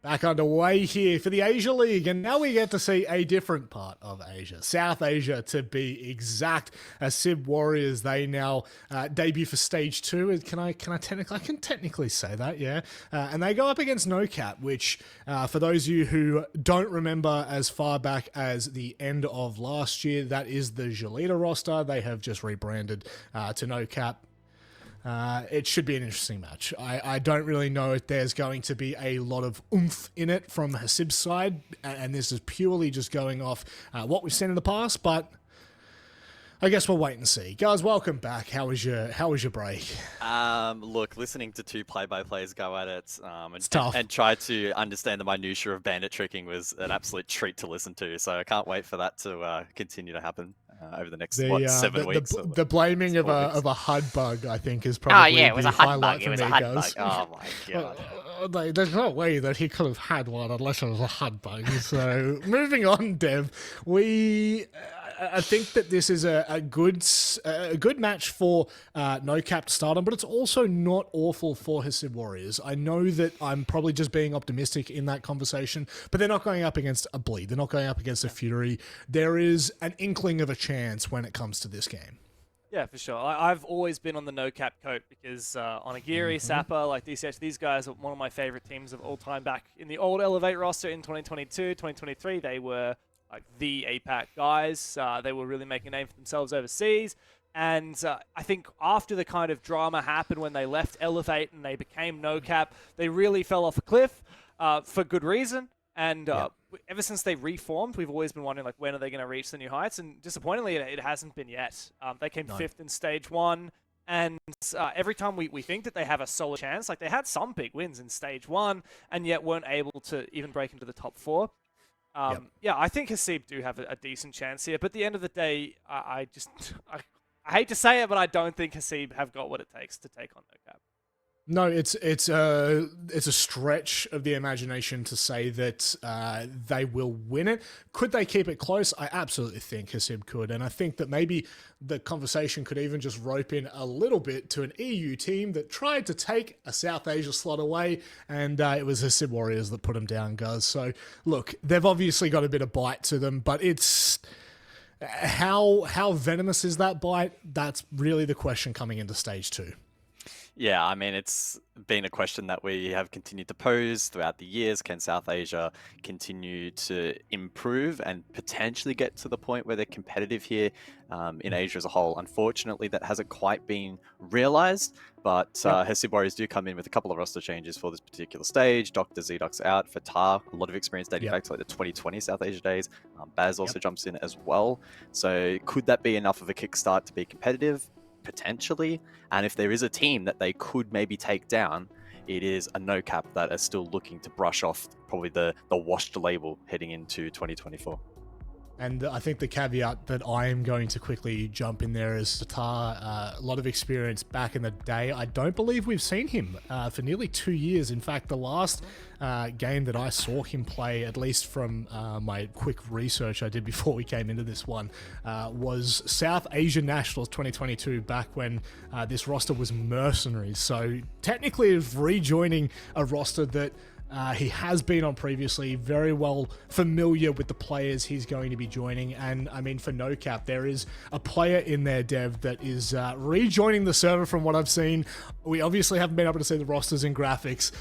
Back underway here for the Asia League, and now we get to see a different part of Asia, South Asia to be exact. HASIB Warriors, they now debut for Stage 2. I can technically say that, yeah. And they go up against NOCAP, which for those of you who don't remember as far back as the end of last year, that is the Jolita roster. They have just rebranded to NOCAP. It should be an interesting match. I don't really know if there's going to be a lot of oomph in it from HASIB's side, and this is purely just going off what we've seen in the past, but I guess we'll wait and see. Guys, welcome back. How was your break? Look, listening to two play-by-plays go at it and try to understand the minutiae of bandit tricking was an absolute treat to listen to, so I can't wait for that to continue to happen. Over the next 7 weeks. The blaming of a HUD bug, I think, is probably it was the a HUD highlight bug. for It was me, a HUD guys. bug. Oh my god. There's no way that he could have had one unless it was a HUD bug. So moving on, Dev, I think that this is a good match for NOCAP to start on, but it's also not awful for HASIB Warriors. I know that I'm probably just being optimistic in that conversation, but they're not going up against a Bleed. They're not going up against a Fury. There is an inkling of a chance when it comes to this game. Yeah, for sure. I've always been on the NOCAP coat because Onigiri, Sapper, like DCH, these guys are one of my favorite teams of all time. Back in the old Elevate roster in 2022, 2023, they were like the APAC guys. They were really making a name for themselves overseas. And I think after the kind of drama happened when they left Elevate and they became NOCAP, they really fell off a cliff for good reason. And ever since they reformed, we've always been wondering, like, when are they going to reach the new heights? And disappointingly, it hasn't been yet. They came 5th in Stage 1. And every time we think that they have a solid chance, like they had some big wins in Stage 1 and yet weren't able to even break into the top 4. Yeah, I think HASIB do have a decent chance here. But at the end of the day, I hate to say it, but I don't think HASIB have got what it takes to take on NOCAP. No, it's a stretch of the imagination to say that they will win it. Could they keep it close? I absolutely think HASIB could, and I think that maybe the conversation could even just rope in a little bit to an EU team that tried to take a South Asia slot away, and it was HASIB Warriors that put them down, guys. So look, they've obviously got a bit of bite to them, but it's how venomous is that bite? That's really the question coming into Stage 2. Yeah, I mean, it's been a question that we have continued to pose throughout the years. Can South Asia continue to improve and potentially get to the point where they're competitive here in Asia as a whole? Unfortunately, that hasn't quite been realized, but HASIB Warriors do come in with a couple of roster changes for this particular stage. Dr. Zedoc's out for Tar, a lot of experience dating back to like the 2020 South Asia days. Baz also jumps in as well. So could that be enough of a kickstart to be competitive? Potentially, and if there is a team that they could maybe take down, it is a NOCAP that is still looking to brush off probably the washed label heading into 2024. And I think the caveat that I am going to quickly jump in there is Satar, a lot of experience back in the day. I don't believe we've seen him for nearly 2 years. In fact, the last game that I saw him play, at least from my quick research I did before we came into this one, was South Asian Nationals 2022, back when this roster was Mercenaries. So technically it's rejoining a roster that he has been on previously, very well familiar with the players he's going to be joining. And I mean, for NOCAP, there is a player in there, Dev, that is rejoining the server from what I've seen. We obviously haven't been able to see the rosters and graphics.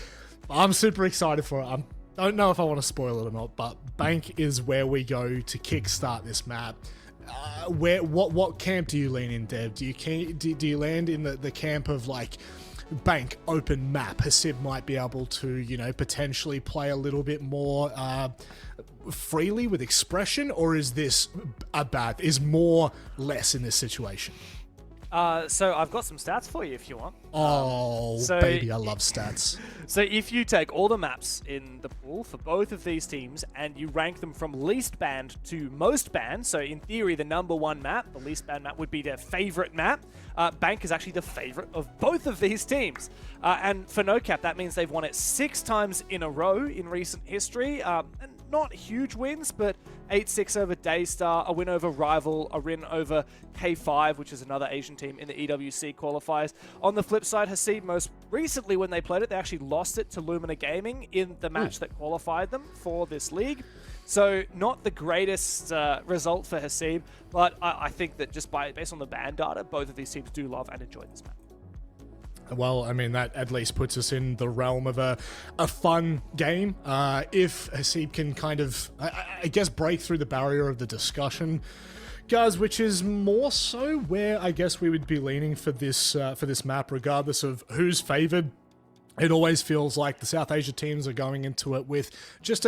I'm super excited for it. I don't know if I want to spoil it or not, but Bank is where we go to kickstart this map. What camp do you lean in, Dev? Do you land in the camp of like Bank open map? HASIB might be able to, you know, potentially play a little bit more freely with expression, or is this is more less in this situation? So I've got some stats for you if you want. Baby, I love stats. So if you take all the maps in the pool for both of these teams and you rank them from least banned to most banned, so in theory the number 1 map, the least banned map, would be their favorite map. Bank is actually the favorite of both of these teams. And for NOCAP, that means they've won it 6 times in a row in recent history. And not huge wins, but 8-6 over Daystar, a win over Rival, a win over K5, which is another Asian team in the EWC qualifiers. On the flip side, HASIB, most recently when they played it, they actually lost it to Lumina Gaming in the match that qualified them for this league. So not the greatest result for HASIB, but I think that just based on the ban data, both of these teams do love and enjoy this map. Well, I mean, that at least puts us in the realm of a fun game. If HASIB can kind of, I guess, break through the barrier of the discussion, guys, which is more so where I guess we would be leaning for this map, regardless of who's favored. It always feels like the South Asia teams are going into it with just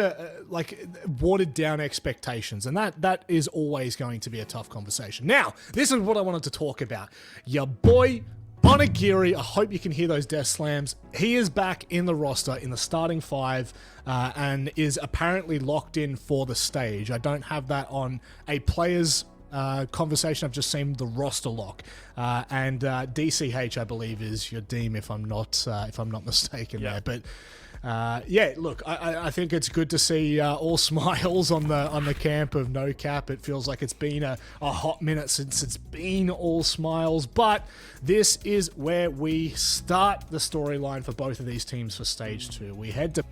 like watered down expectations, and that is always going to be a tough conversation. Now, this is what I wanted to talk about. Your boy Onigiri, I hope you can hear those death slams. He is back in the roster in the starting 5 and is apparently locked in for the stage. I don't have that on a player's conversation. I've just seen the roster lock, and DCH, I believe, is your Deem, if I'm not mistaken there. But yeah, look, I think it's good to see all smiles on the camp of NOCAP. It feels like it's been a hot minute since it's been all smiles, but this is where we start the storyline for both of these teams for stage 2. We head to,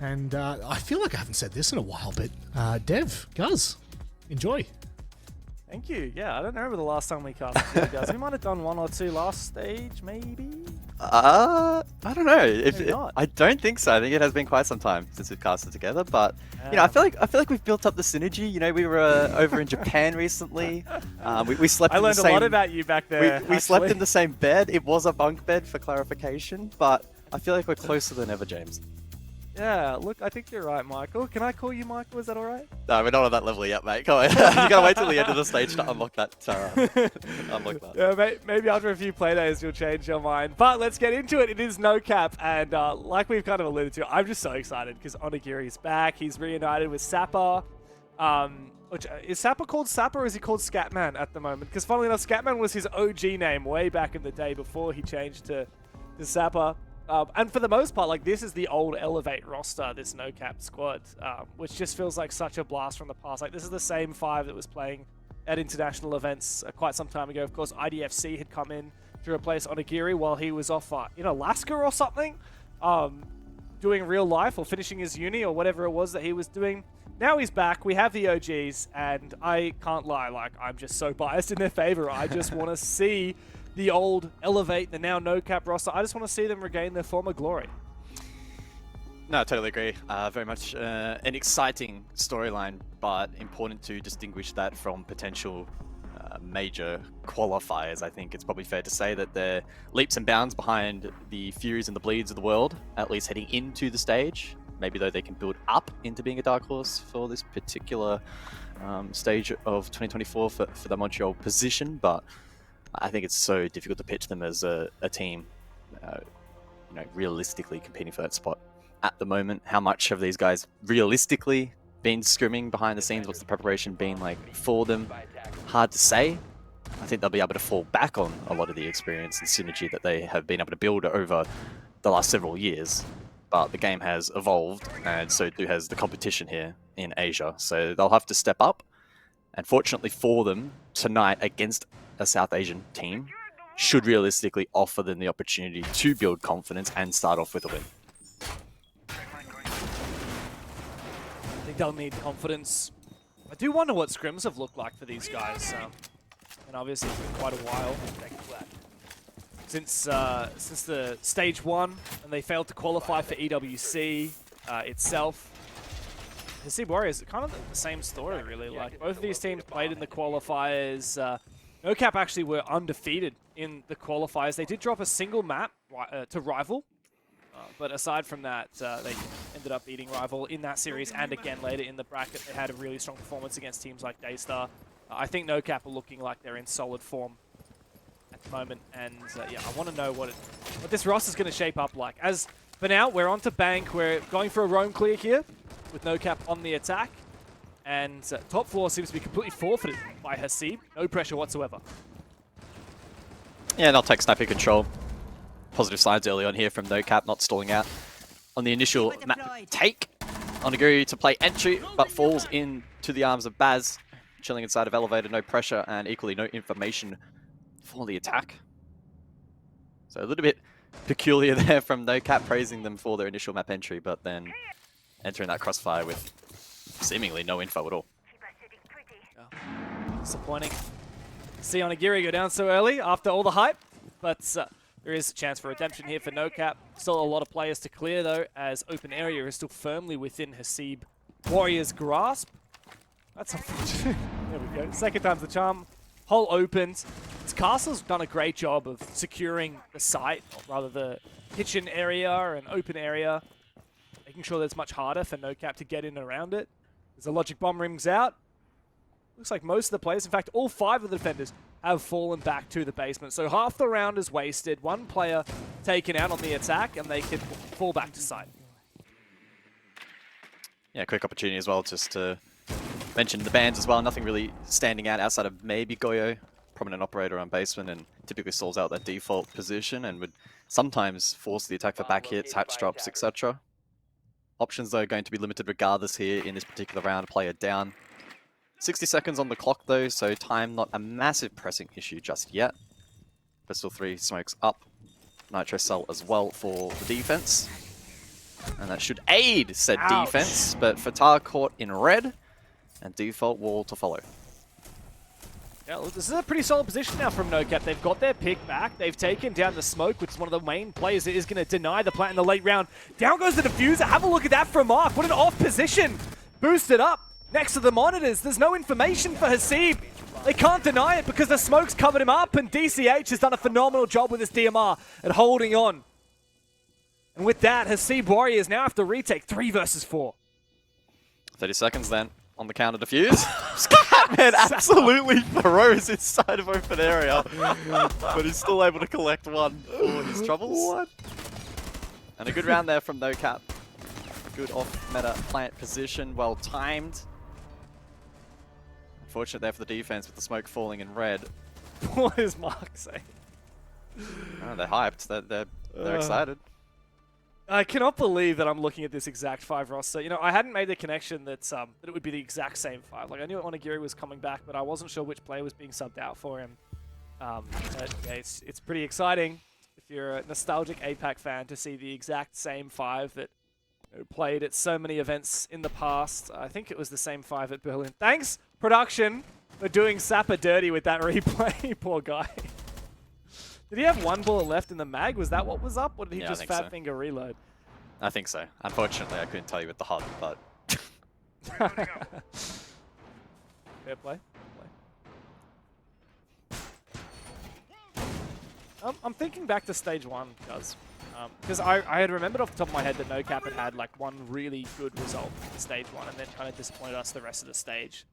and I feel like I haven't said this in a while, but Dev, Guz, enjoy. Thank you. Yeah, I don't remember the last time we casted guys. We might have done 1 or 2 last stage, maybe? I don't know. Maybe not. I don't think so. I think it has been quite some time since we've casted together, but you know, I feel like we've built up the synergy. You know, we were over in Japan recently. We slept. I in learned the same, a lot about you back there. We slept in the same bed. It was a bunk bed for clarification, but I feel like we're closer than ever, James. Yeah, look, I think you're right, Michael. Can I call you Michael? Is that all right? No, we're not on that level yet, mate. Come on. You gotta wait till the end of the stage to unlock that. Unlock that. Yeah, maybe after a few playdays you'll change your mind. But let's get into it. It is NOCAP, and like we've kind of alluded to, I'm just so excited because Onigiri's back. He's reunited with Sapper. Which, is Sapper called Sapper, or is he called Scatman at the moment? Because funnily enough, Scatman was his OG name way back in the day before he changed to Sapper. And for the most part, like, this is the old Elevate roster, this NOCAP squad, which just feels like such a blast from the past. Like, this is the same 5 that was playing at international events quite some time ago. Of course, IDFC had come in to replace Onigiri while he was off in Alaska or something, doing real life or finishing his uni or whatever it was that he was doing. Now he's back. We have the OGs, and I can't lie, like, I'm just so biased in their favor. I just want to see the old Elevate, the now NOCAP roster. I just want to see them regain their former glory. No, I totally agree. Very much an exciting storyline, but important to distinguish that from potential major qualifiers. I think it's probably fair to say that they're leaps and bounds behind the Furies and the Bleeds of the world, at least heading into the stage. Maybe though they can build up into being a dark horse for this particular stage of 2024 for the Montreal position, but I think it's so difficult to pitch them as a team, you know, realistically competing for that spot at the moment. How much have these guys realistically been scrimming behind the scenes? What's the preparation been like for them? Hard to say. I think they'll be able to fall back on a lot of the experience and synergy that they have been able to build over the last several years. But the game has evolved, and so too has the competition here in Asia. So they'll have to step up. And fortunately for them, tonight against a South Asian team should realistically offer them the opportunity to build confidence and start off with a win. I think they'll need confidence. I do wonder what scrims have looked like for these guys. And obviously it's been quite a while since the stage 1, and they failed to qualify for EWC itself. HASIB Warriors, kind of the same story, really. Like, both of these teams played in the qualifiers. NOCAP actually were undefeated in the qualifiers. They did drop a single map to Rival, but aside from that, they ended up beating Rival in that series, and again later in the bracket they had a really strong performance against teams like Daystar. I think NOCAP are looking like they're in solid form at the moment, and yeah, I want to know what this roster is going to shape up like. As for now, we're on to Bank. We're going for a roam clear here with NOCAP on the attack. And top floor seems to be completely forfeited by HASIB. No pressure whatsoever. Yeah, and I'll take sniper control. Positive signs early on here from NOCAP, not stalling out on the initial map take. Onigiri to play entry, but falls into the arms of Baz, chilling inside of elevator, no pressure, and equally no information for the attack. So a little bit peculiar there from NOCAP, praising them for their initial map entry, but then entering that crossfire with seemingly no info at all. Disappointing. See Onigiri go down so early after all the hype, but there is a chance for redemption here for NOCAP. Still a lot of players to clear though, as open area is still firmly within HASIB Warriors' grasp. That's unfortunate. There we go. Second time's the charm. Hole opened. Castle's done a great job of securing the site, or rather the kitchen area and open area, making sure that it's much harder for NOCAP to get in and around it. As the logic bomb rings out, looks like most of the players, in fact all 5 of the defenders, have fallen back to the basement. So half the round is wasted, 1 player taken out on the attack, and they can fall back to site. Yeah, quick opportunity as well just to mention the bans as well. Nothing really standing out outside of maybe Goyo, prominent operator on basement, and typically stalls out that default position and would sometimes force the attack for back hits, hatch drops, etc. Options though going to be limited regardless here in this particular round. Player down. 60 seconds on the clock though, so time not a massive pressing issue just yet. Pistol 3 smokes up. Nitro cell as well for the defense. And that should aid said defense, but Fatah caught in red, and default wall to follow. Yeah, look, this is a pretty solid position now from NOCAP. They've got their pick back. They've taken down the smoke, which is one of the main players that is going to deny the plant in the late round. Down goes the diffuser. Have a look at that from Mark. What an off position. Boosted up next to the monitors. There's no information for HASIB. They can't deny it because the smoke's covered him up, and DCH has done a phenomenal job with his DMR at holding on. And with that, HASIB Warriors now have to retake 3 versus 4. 30 seconds then on the counter defuse. Scatman absolutely throws inside of open area, but he's still able to collect 1 for his troubles. What? And a good round there from NOCAP. Good off-meta plant position, well timed. Unfortunate there for the defense with the smoke falling in red. What is Mark saying? Oh, they're hyped. They're excited. I cannot believe that I'm looking at this exact 5 roster. You know, I hadn't made the connection that that it would be the exact same 5. Like, I knew Onigiri was coming back, but I wasn't sure which player was being subbed out for him. But yeah, it's pretty exciting if you're a nostalgic APAC fan to see the exact same 5 that played at so many events in the past. I think it was the same 5 at Berlin. Thanks, production, for doing Sapper dirty with that replay. Poor guy. Did he have 1 bullet left in the mag? Was that what was up? Or did he just fat finger reload? I think so. Unfortunately, I couldn't tell you with the HUD, but... Fair play. I'm thinking back to stage 1, guys. Because I had remembered off the top of my head that NOCAP had like 1 really good result in stage 1 and then kind of disappointed us the rest of the stage.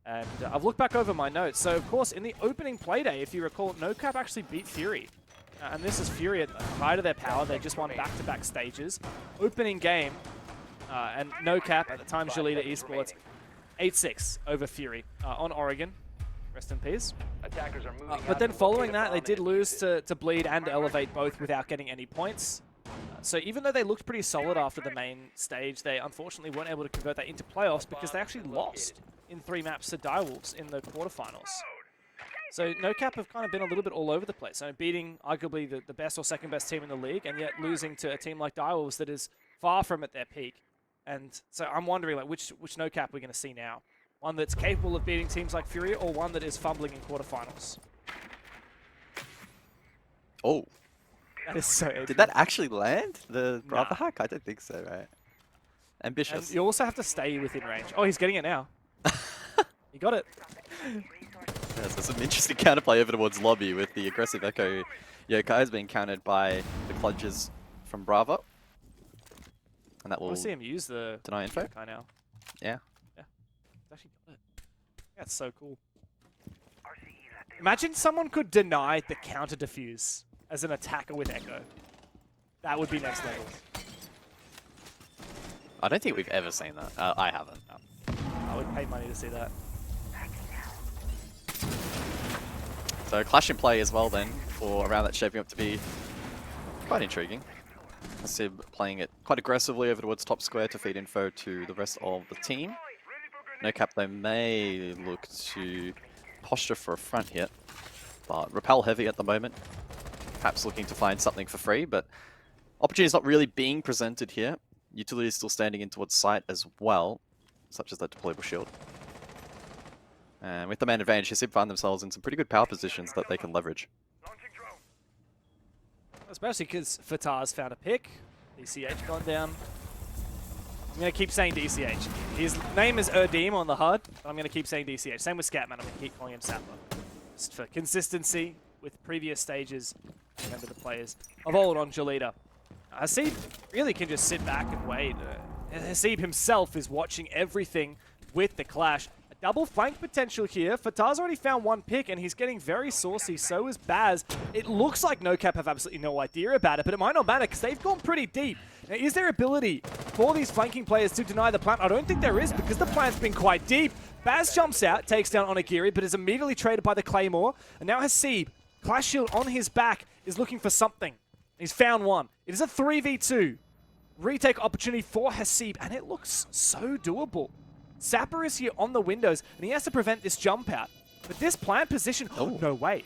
And I've looked back over my notes. So, of course, in the opening playday, if you recall, NOCAP actually beat Fury. And this is Fury at the height of their power. They just won back-to-back stages. Opening game, and NOCAP, at the time Jalita Esports, 8-6 over Fury on Oregon. Rest in peace. But then following that, they did lose to Bleed and Elevate both without getting any points. So even though they looked pretty solid after the main stage, they unfortunately weren't able to convert that into playoffs because they actually lost in 3 maps to Direwolves in the quarterfinals. So NOCAP have kind of been a little bit all over the place. So beating arguably the best or second best team in the league, and yet losing to a team like Direwolves that is far from at their peak. And so I'm wondering like which NOCAP we're going to see now. One that's capable of beating teams like Fury, or one that is fumbling in quarterfinals. Oh. That is so Did that actually land? The Brother hack? I don't think so, right? Ambitious. And you also have to stay within range. Oh, he's getting it now. He got it. Yeah, so some interesting counterplay over towards lobby with the aggressive Echo Yokai being countered by the Cludges from Bravo. And that will see him use the deny info. Yokai now. Yeah. Yeah. He's actually got it. That's so cool. Imagine someone could deny the counter defuse as an attacker with Echo. That would be next level. I don't think we've ever seen that. I haven't. I would pay money to see that. So clash in play as well then for a round that's shaping up to be quite intriguing. HASIB playing it quite aggressively over towards top square to feed info to the rest of the team. NOCAP, they may look to posture for a front hit, but repel heavy at the moment. Perhaps looking to find something for free, but opportunity is not really being presented here. Utility is still standing in towards site as well, such as that deployable shield. And with the man advantage, HASIB find themselves in some pretty good power positions that they can leverage. Especially because Fatah's found a pick. DCH gone down. I'm going to keep saying DCH. His name is Erdim on the HUD, but I'm going to keep saying DCH. Same with Scatman, I'm going to keep calling him Sapper. Just for consistency with previous stages, remember the players of old on Jolita. HASIB really can just sit back and wait. HASIB himself is watching everything with the clash. A double flank potential here. Fatah's already found one pick and he's getting very saucy. So is Baz. It looks like NOCAP have absolutely no idea about it, but it might not matter because they've gone pretty deep. Now, is there ability for these flanking players to deny the plant? I don't think there is because the plant's been quite deep. Baz jumps out, takes down Onigiri, but is immediately traded by the Claymore. And now HASIB, Clash Shield on his back, is looking for something. He's found one. It is a 3v2. Retake opportunity for HASIB, and it looks so doable. Sapper is here on the windows, and he has to prevent this jump out. But this plant position... Oh, no way.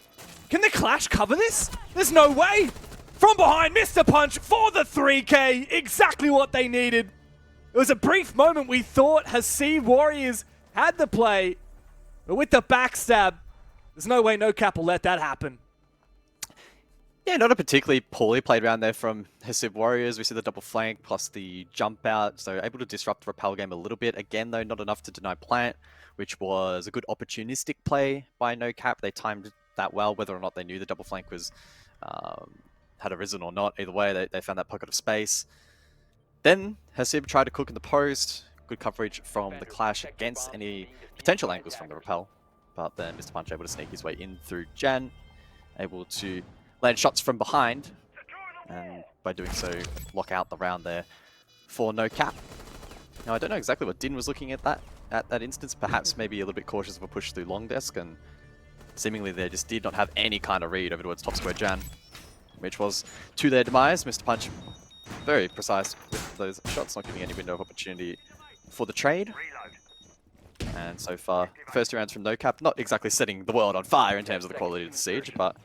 Can the Clash cover this? There's no way! From behind, Mr. Punch for the 3K. Exactly what they needed. It was a brief moment we thought HASIB Warriors had the play, but with the backstab, there's no way NOCAP will let that happen. Yeah, not a particularly poorly played round there from HASIB Warriors. We see the double flank plus the jump out, so able to disrupt the repel game a little bit. Again, though, not enough to deny plant, which was a good opportunistic play by NOCAP. They timed that well, whether or not they knew the double flank was had arisen or not. Either way, they found that pocket of space. Then HASIB tried to cook in the post. Good coverage from the Clash against any potential angles from the repel. But then Mr. Punch able to sneak his way in through Jan, able to land shots from behind, and by doing so, lock out the round there for NOCAP. Now, I don't know exactly what Din was looking at that instance. Perhaps maybe a little bit cautious of a push through long desk, and seemingly they just did not have any kind of read over towards top square Jan, which was to their demise. Mr. Punch very precise with those shots, not giving any window of opportunity for the trade. And so far, first two rounds from NOCAP, not exactly setting the world on fire in terms of the quality of the siege, but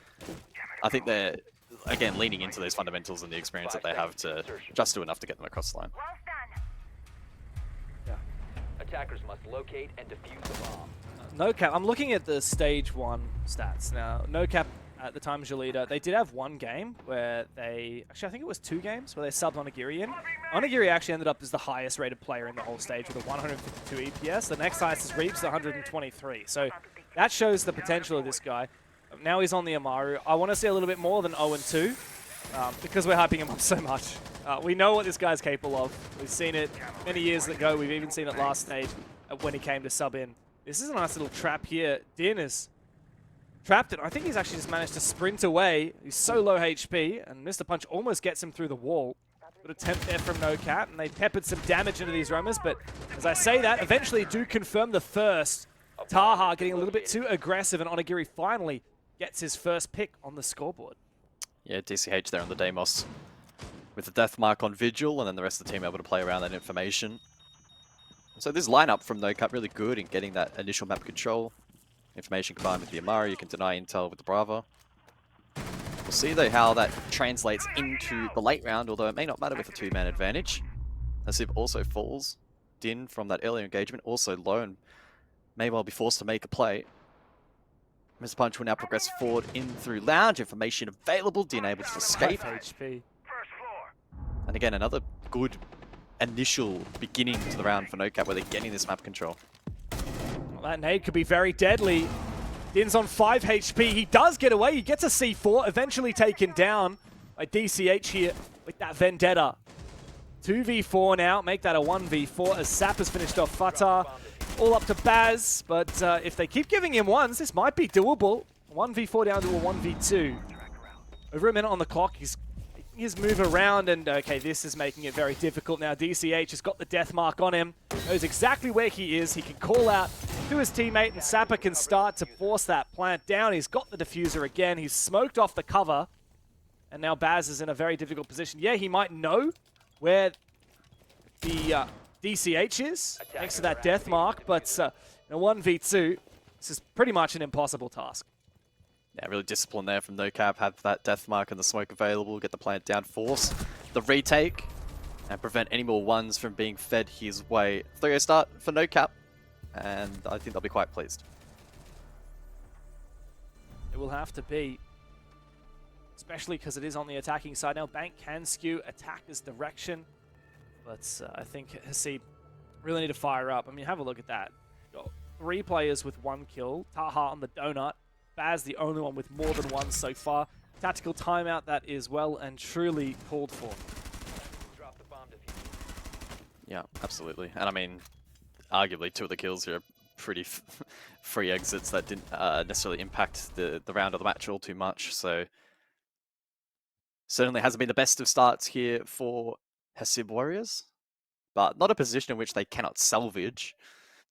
I think they're, again, leaning into those fundamentals and the experience that they have to just do enough to get them across the line. Yeah. Attackers must locate and defuse the bomb. NOCAP, I'm looking at the stage 1 stats now. NOCAP, at the time Jolita, they did have one game where they, actually I think it was 2 games, where they subbed Onigiri in. Onigiri actually ended up as the highest rated player in the whole stage with a 152 EPS. The next highest is Reeps, 123. So that shows the potential of this guy. Now he's on the Amaru. I want to see a little bit more than 0-2 because we're hyping him up so much. We know what this guy's capable of. We've seen it many years ago. We've even seen it last stage when he came to sub in. This is a nice little trap here. Din is trapped it. I think he's actually just managed to sprint away. He's so low HP, and Mr. Punch almost gets him through the wall. Good attempt there from NOCAP, and they peppered some damage into these roamers, but as I say that, eventually do confirm the first. Taha getting a little bit too aggressive, and Onigiri finally gets his first pick on the scoreboard. Yeah, DCH there on the Deimos with the death mark on Vigil, and then the rest of the team able to play around that information. So this lineup from NOCAP really good in getting that initial map control. Information combined with the Amari, you can deny intel with the Brava. We'll see though how that translates into the late round, although it may not matter with a 2-man advantage. HASIB also falls. Din from that earlier engagement also low and may well be forced to make a play. Mr. Punch will now progress forward in through lounge. Information available. Din able to escape. HP. And again, another good initial beginning to the round for NOCAP where they're getting this map control. Well, that nade could be very deadly. Din's on 5 HP. He does get away. He gets a C4, eventually taken down by DCH here with that Vendetta. 2v4 now. Make that a 1v4 as Sap has finished off Fatah. All up to Baz, but if they keep giving him ones, this might be doable. 1v4 down to a 1v2. Over a minute on the clock, he's making his move around, and okay, this is making it very difficult now. DCH has got the death mark on him, knows exactly where he is. He can call out to his teammate, and Sapper can start to force that plant down. He's got the diffuser again. He's smoked off the cover. And now Baz is in a very difficult position. Yeah, he might know where the DCH is, thanks to that death mark, but in a 1v2, this is pretty much an impossible task. Yeah, really disciplined there from NOCAP. Have that death mark and the smoke available, get the plant down, force the retake, and prevent any more ones from being fed his way. 3-0 start for NOCAP, and I think they'll be quite pleased. It will have to be, especially because it is on the attacking side now. Bank can skew attacker's direction, but I think HASIB really need to fire up. I mean, have a look at that. Got 3 players with 1 kill. Taha on the donut. Baz the only one with more than 1 so far. Tactical timeout that is well and truly called for. Yeah, absolutely. And I mean, arguably 2 of the kills here are pretty free exits that didn't necessarily impact the round of the match all too much. So certainly hasn't been the best of starts here for HASIB Warriors, but not a position in which they cannot salvage.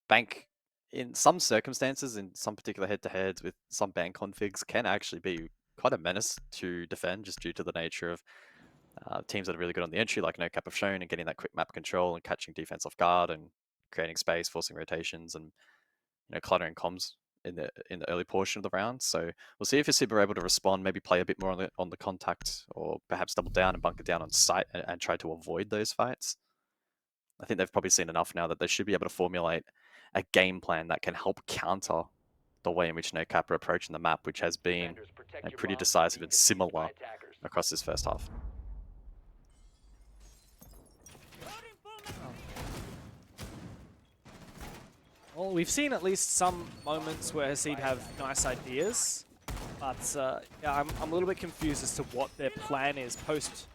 Bank, in some circumstances, in some particular head-to-heads with some bank configs, can actually be quite a menace to defend just due to the nature of teams that are really good on the entry, like NOCAP have shown, and getting that quick map control and catching defense off guard and creating space, forcing rotations, and cluttering comms in the early portion of the round. So we'll see if HASIB are able to respond, maybe play a bit more on the contact, or perhaps double down and bunker down on site and try to avoid those fights. I think they've probably seen enough now that they should be able to formulate a game plan that can help counter the way in which NOCAP are approaching the map, which has been pretty decisive and similar across this first half. Well, we've seen at least some moments where HASIB have nice ideas, but yeah, I'm a little bit confused as to what their plan is post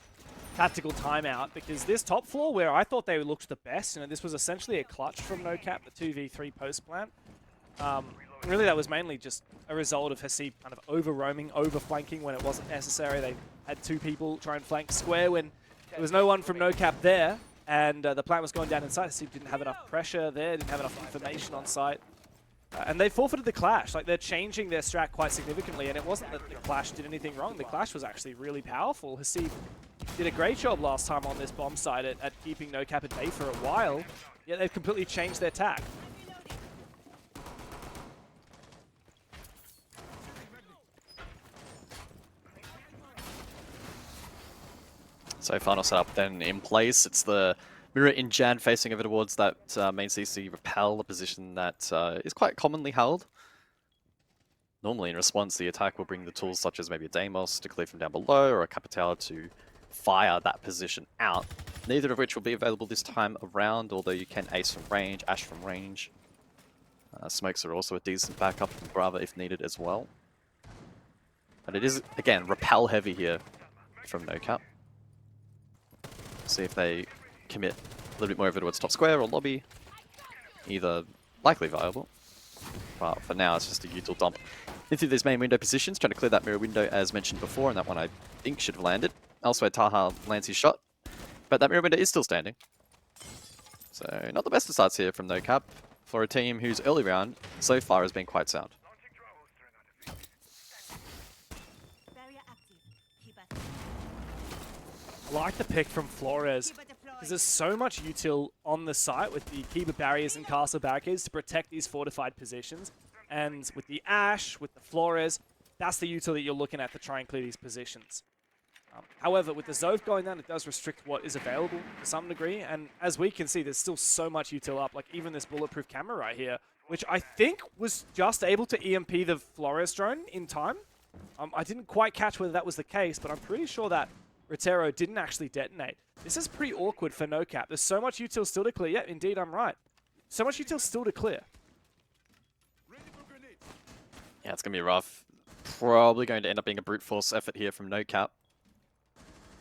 tactical timeout, because this top floor, where I thought they looked the best, this was essentially a clutch from NOCAP, the 2v3 post plan. Really, that was mainly just a result of HASIB kind of over-roaming, over-flanking when it wasn't necessary. They had 2 people try and flank square when there was no one from NOCAP there, and the plant was going down inside. HASIB didn't have enough pressure there, didn't have enough information on site. And they forfeited the clash. Like, they're changing their strat quite significantly, and it wasn't that the clash did anything wrong. The clash was actually really powerful. HASIB did a great job last time on this bomb site at keeping NOCAP at bay for a while, yet they've completely changed their tack. So final setup then in place. It's the Mirror in Jan facing over towards that main CC repel, a position that is quite commonly held. Normally in response, the attack will bring the tools such as maybe a Deimos to clear from down below, or a Capital to fire that position out. Neither of which will be available this time around, although you can ace from range, ash from range. Smokes are also a decent backup from Brava if needed as well. But it is, again, repel heavy here from NOCAP. See if they commit a little bit more over towards top square or lobby. Either likely viable. But for now, it's just a util dump into these main window positions, trying to clear that mirror window as mentioned before, and that one I think should have landed. Elsewhere, Taha lands his shot, but that mirror window is still standing. So not the best of starts here from NOCAP for a team whose early round so far has been quite sound. I like the pick from Flores, because there's so much util on the site with the Kiba barriers and castle barricades to protect these fortified positions. And with the Ash, with the Flores, that's the util that you're looking at to try and clear these positions. However, with the Zove going down, it does restrict what is available to some degree. And as we can see, there's still so much util up, like even this bulletproof camera right here, which I think was just able to EMP the Flores drone in time. I didn't quite catch whether that was the case, but I'm pretty sure that Rotero didn't actually detonate. This is pretty awkward for NOCAP. There's so much util still to clear. Yeah, indeed, I'm right. So much util still to clear. Yeah, it's going to be rough. Probably going to end up being a brute force effort here from NOCAP.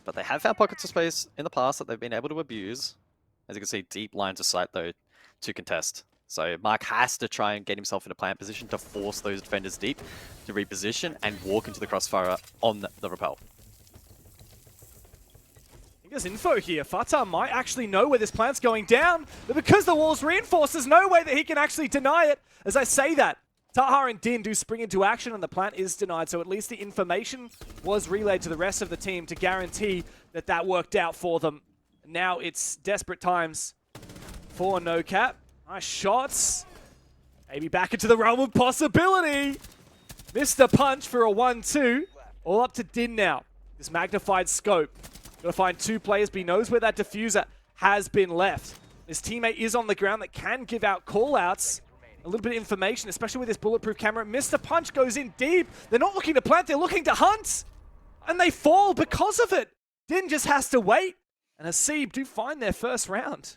But they have found pockets of space in the past that they've been able to abuse. As you can see, deep lines of sight, though, to contest. So Mark has to try and get himself in a plant position to force those defenders deep to reposition and walk into the crossfire on the repel. There's info here. Fatah might actually know where this plant's going down, but because the wall's reinforced, there's no way that he can actually deny it. As I say that, Taha and Din do spring into action and the plant is denied, so at least the information was relayed to the rest of the team to guarantee that that worked out for them. Now it's desperate times for NOCAP. Nice shots. Maybe back into the realm of possibility. Mr. Punch for a 1-2. All up to Din now. This magnified scope. Gotta find 2 players, but he knows where that diffuser has been left. His teammate is on the ground that can give out call-outs. A little bit of information, especially with this bulletproof camera. Mr. Punch goes in deep. They're not looking to plant, they're looking to hunt. And they fall because of it. Din just has to wait. And HASIB do find their first round.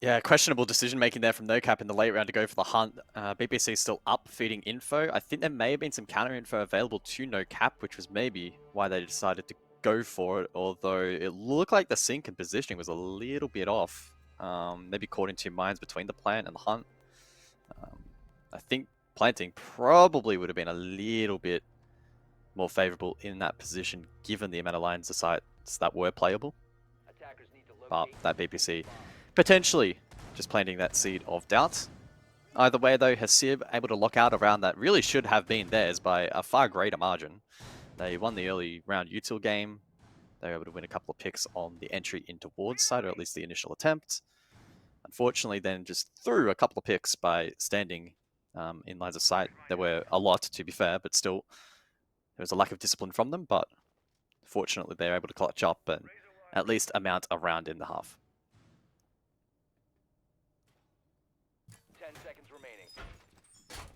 Yeah, questionable decision-making there from NOCAP in the late round to go for the hunt. BBC still up, feeding info. I think there may have been some counter-info available to NOCAP, which was maybe why they decided to go for it, although it looked like the sync and positioning was a little bit off. Maybe caught in 2 minds between the plant and the hunt. I think planting probably would have been a little bit more favorable in that position, given the amount of lines of sights that were playable. But that BBC potentially just planting that seed of doubt. Either way though, HASIB able to lock out a round that really should have been theirs by a far greater margin. They won the early round util game. They were able to win a couple of picks on the entry into Ward's side, or at least the initial attempt. Unfortunately then just threw a couple of picks by standing in lines of sight. There were a lot, to be fair, but still there was a lack of discipline from them, but fortunately they were able to clutch up and at least amount a round in the half. 10 seconds remaining.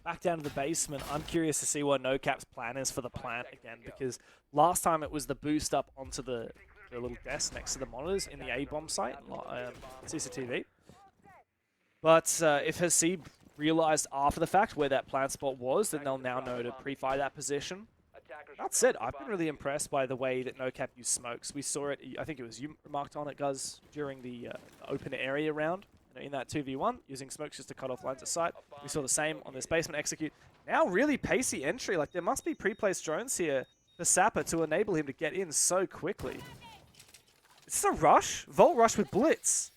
Back down to the basement, I'm curious to see what NOCAP's plan is for the plant again, because last time it was the boost up onto the little desk next to the monitors in the A-bomb site, CCTV. But if HASIB realized after the fact where that plant spot was, then they'll now know to pre-fire that position. That said, I've been really impressed by the way that NOCAP used smokes. We saw it, I think it was you remarked on it, Guz, during the open area round. In that 2v1, using smokes just to cut off lines of sight. We saw the same on this basement execute. Now really pacey entry. Like there must be pre-placed drones here for Sapper to enable him to get in so quickly. It's a rush. Volt rush with Blitz.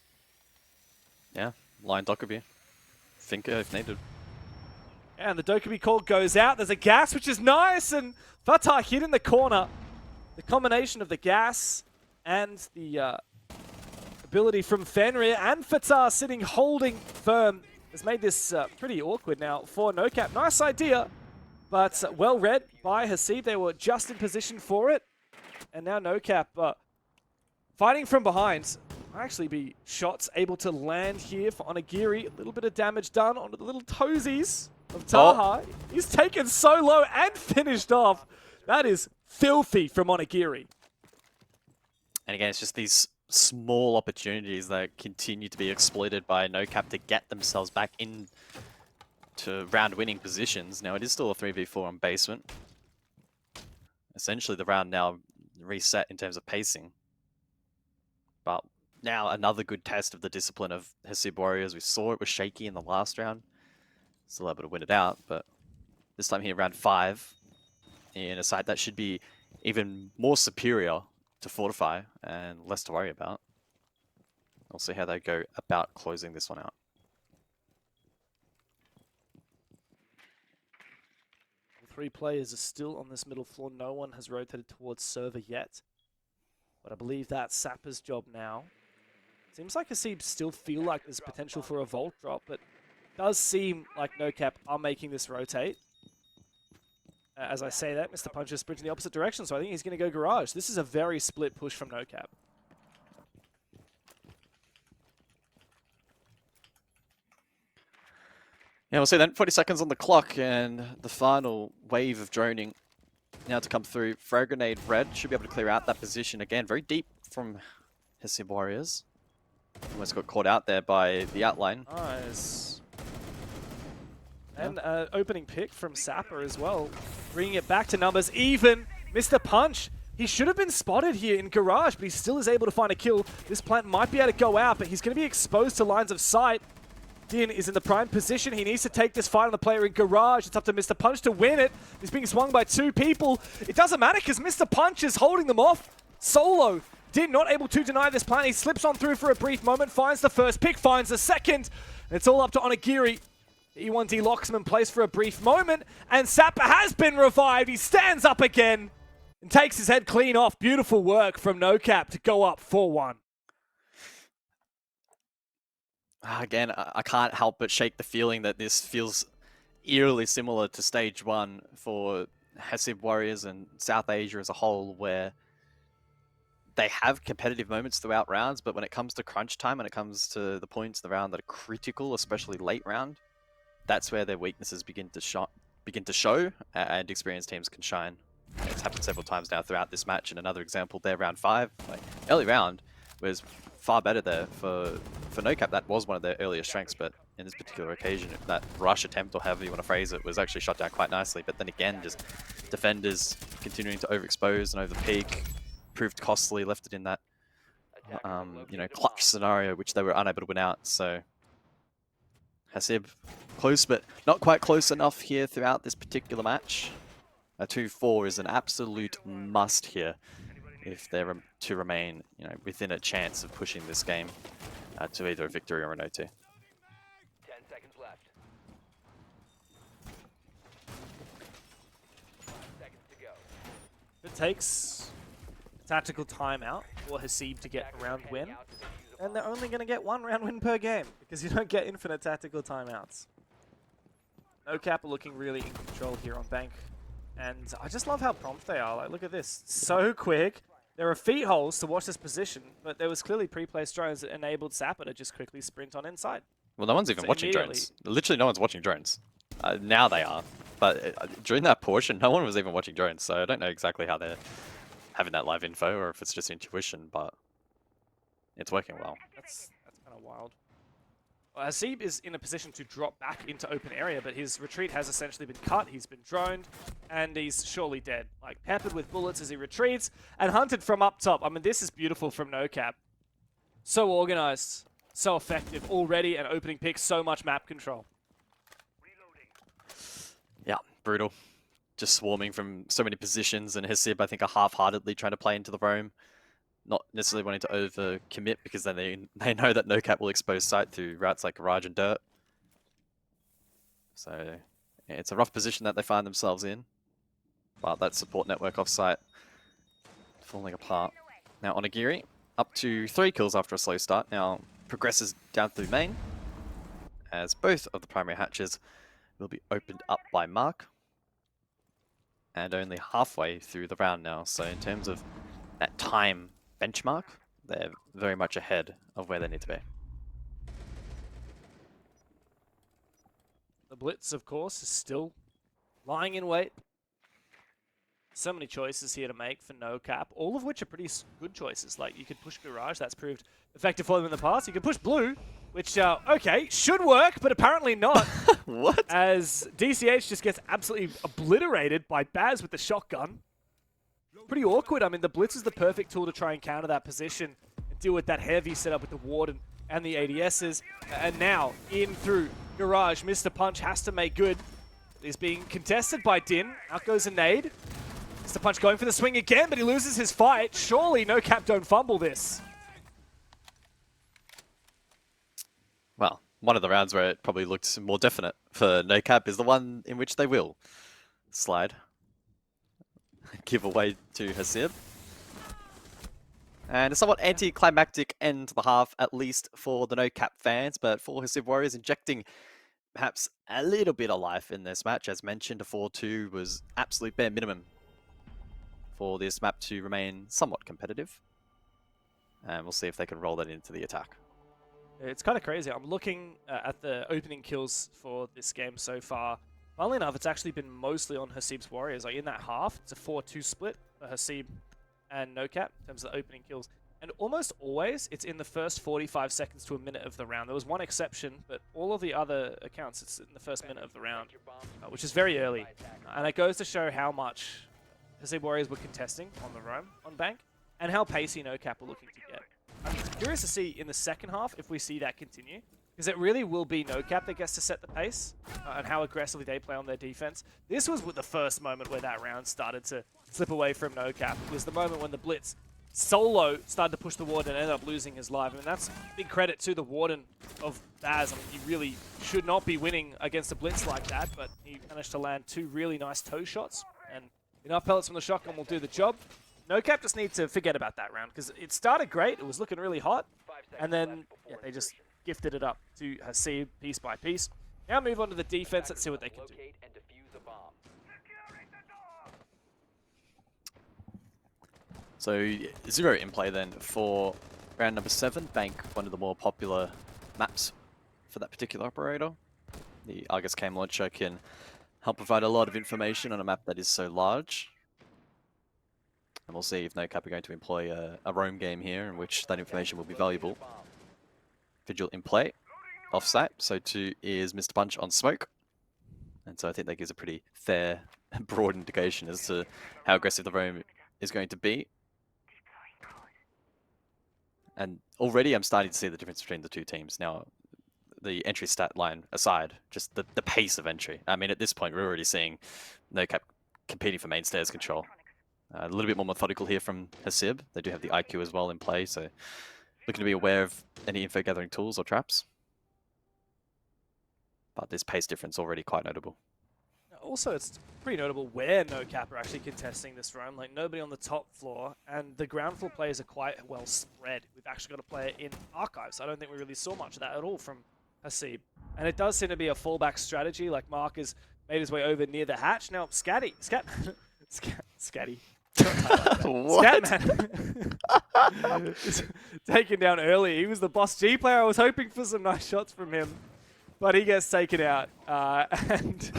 Yeah, line Dokkaebi. Thinker if needed. And the Dokkaebi call goes out. There's a gas, which is nice. And Fatah hit in the corner. The combination of the gas and the ability from Fenrir and Fatah sitting holding firm has made this pretty awkward now for NOCAP. Nice idea, but well read by HASIB. They were just in position for it. And now NOCAP fighting from behind. Might actually be shots able to land here for Onigiri. A little bit of damage done onto the little toesies of Taha. Oh. He's taken so low and finished off. That is filthy from Onigiri. And again, it's just these small opportunities that continue to be exploited by NOCAP to get themselves back in to round-winning positions. Now, it is still a 3v4 on basement. Essentially, the round now reset in terms of pacing. But now another good test of the discipline of HASIB Warriors. We saw it was shaky in the last round. Still able to win it out, but this time here, round 5, in a site that should be even more superior to fortify and less to worry about. We'll see how they go about closing this one out. Three players are still on this middle floor. No one has rotated towards server yet. But I believe that's Sapper's job now. Seems like HASIB still feel like there's potential for a Volt drop, but it does seem like NOCAP are making this rotate. As I say that, Mr. Punch is sprinting the opposite direction, so I think he's going to go garage. This is a very split push from NOCAP. Yeah, we'll see then. 40 seconds on the clock, and the final wave of droning now to come through. Frag grenade red should be able to clear out that position again. Very deep from HASIB Warriors. Almost got caught out there by the outline. Nice. And opening pick from Sapper as well. Bringing it back to numbers even. Mr. Punch, he should have been spotted here in garage, but he still is able to find a kill. This plant might be able to go out, but he's going to be exposed to lines of sight. Din is in the prime position. He needs to take this fight on the player in garage. It's up to Mr. Punch to win it. He's being swung by 2 people. It doesn't matter because Mr. Punch is holding them off. Solo Din not able to deny this plant. He slips on through for a brief moment, finds the first pick, finds the second. It's all up to Onigiri. E1D locks him in place for a brief moment, and Sapper has been revived. He stands up again and takes his head clean off. Beautiful work from NOCAP to go up 4-1. Again, I can't help but shake the feeling that this feels eerily similar to stage 1 for HASIB Warriors and South Asia as a whole, where they have competitive moments throughout rounds, but when it comes to crunch time, when it comes to the points of the round that are critical, especially late round, that's where their weaknesses begin to show, and experienced teams can shine. It's happened several times now throughout this match, and another example there, round 5. Like, early round was far better there for NOCAP. That was one of their earlier strengths, but in this particular occasion, that rush attempt, or however you want to phrase it, was actually shot down quite nicely. But then again, just defenders continuing to overexpose and overpeak proved costly, left it in that clutch scenario which they were unable to win out. So HASIB close, but not quite close enough here throughout this particular match. A 2-4 is an absolute must here if they're to remain, within a chance of pushing this game to either a victory or an O2. 10 seconds left. 5 seconds to go. It takes a tactical timeout for HASIB to get a round win, and they're only going to get 1 round win per game because you don't get infinite tactical timeouts. NOCAP are looking really in control here on Bank, and I just love how prompt they are. Like, look at this, so quick. There are feet holes to watch this position, but there was clearly pre-placed drones that enabled Sapper to just quickly sprint on inside. Well, no one's even watching drones. Literally, no one's watching drones. Now they are, but during that portion, no one was even watching drones. So I don't know exactly how they're having that live info, or if it's just intuition, but it's working well. That's kind of wild. Well, HASIB is in a position to drop back into open area, but his retreat has essentially been cut. He's been droned, and he's surely dead. Like, peppered with bullets as he retreats, and hunted from up top. I mean, this is beautiful from NOCAP. So organized, so effective already, and opening pick, so much map control. Yeah, brutal. Just swarming from so many positions, and HASIB, I think, are half-heartedly trying to play into the roam. Not necessarily wanting to over-commit, because then they know that NOCAP will expose site through routes like Garage and Dirt. So yeah, it's a rough position that they find themselves in. But that support network off-site falling apart. Now Onigiri, up to 3 kills after a slow start, now progresses down through main, as both of the primary hatches will be opened up by Mark. And only halfway through the round now, so in terms of that time benchmark, they're very much ahead of where they need to be. The Blitz, of course, is still lying in wait. So many choices here to make for NOCAP, all of which are pretty good choices. Like, you could push Garage, that's proved effective for them in the past. You could push Blue, which, okay, should work, but apparently not. What? As DCH just gets absolutely obliterated by Baz with the shotgun. Pretty awkward. I mean, the Blitz is the perfect tool to try and counter that position and deal with that heavy setup with the Warden and the ADSs. And now, in through Garage, Mr. Punch has to make good. He's being contested by Din. Out goes a nade. Mr. Punch going for the swing again, but he loses his fight. Surely NOCAP don't fumble this. Well, one of the rounds where it probably looked more definite for NOCAP is the one in which they will slide. Give away to HASIB. And a somewhat anticlimactic end to the half, at least for the NOCAP fans, but for HASIB Warriors, injecting perhaps a little bit of life in this match. As mentioned, a 4-2 was absolute bare minimum for this map to remain somewhat competitive. And we'll see if they can roll that into the attack. It's kind of crazy. I'm looking at the opening kills for this game so far. Funnily enough, it's actually been mostly on HASIB's Warriors. Like, in that half, it's a 4-2 split for HASIB and NOCAP in terms of the opening kills. And almost always, it's in the first 45 seconds to a minute of the round. There was one exception, but all of the other accounts, it's in the first minute of the round, which is very early. And it goes to show how much HASIB Warriors were contesting on the roam on Bank, and how pacey NOCAP were looking to get. I'm curious to see in the second half if we see that continue, because it really will be NOCAP that gets to set the pace and how aggressively they play on their defense. This was the first moment where that round started to slip away from NOCAP. It was the moment when the Blitz solo started to push the Warden and ended up losing his life. I mean, that's big credit to the Warden of Baz. I mean, he really should not be winning against a blitz like that, but he managed to land 2 really nice toe shots, and enough pellets from the shotgun will do the job. NOCAP just need to forget about that round, because it started great, it was looking really hot, and then they just gifted it up to HASIB piece by piece. Now move on to the defense, let's see what they can do. So 0 in play then for round number 7. Bank, one of the more popular maps for that particular operator. The Argus Cam launcher can help provide a lot of information on a map that is so large. And we'll see if NOCAP are going to employ a roam game here in which that information will be valuable. Vigil in play, offsite, so too is Mr. Punch on smoke. And so I think that gives a pretty fair and broad indication as to how aggressive the roam is going to be. And already I'm starting to see the difference between the two teams. Now, the entry stat line aside, just the pace of entry. I mean, at this point, we're already seeing NOCAP competing for main stairs control. A little bit more methodical here from HASIB. They do have the IQ as well in play, so looking to be aware of any info gathering tools or traps. But this pace difference already quite notable. Also, it's pretty notable where NOCAP are actually contesting this roam. Like, nobody on the top floor, and the ground floor players are quite well spread. We've actually got a player in Archives. I don't think we really saw much of that at all from HASIB. And it does seem to be a fallback strategy. Like, Mark has made his way over near the hatch. Now, Scatty. Scatty. Scatman is taken down early. He was the boss G player. I was hoping for some nice shots from him, but he gets taken out. And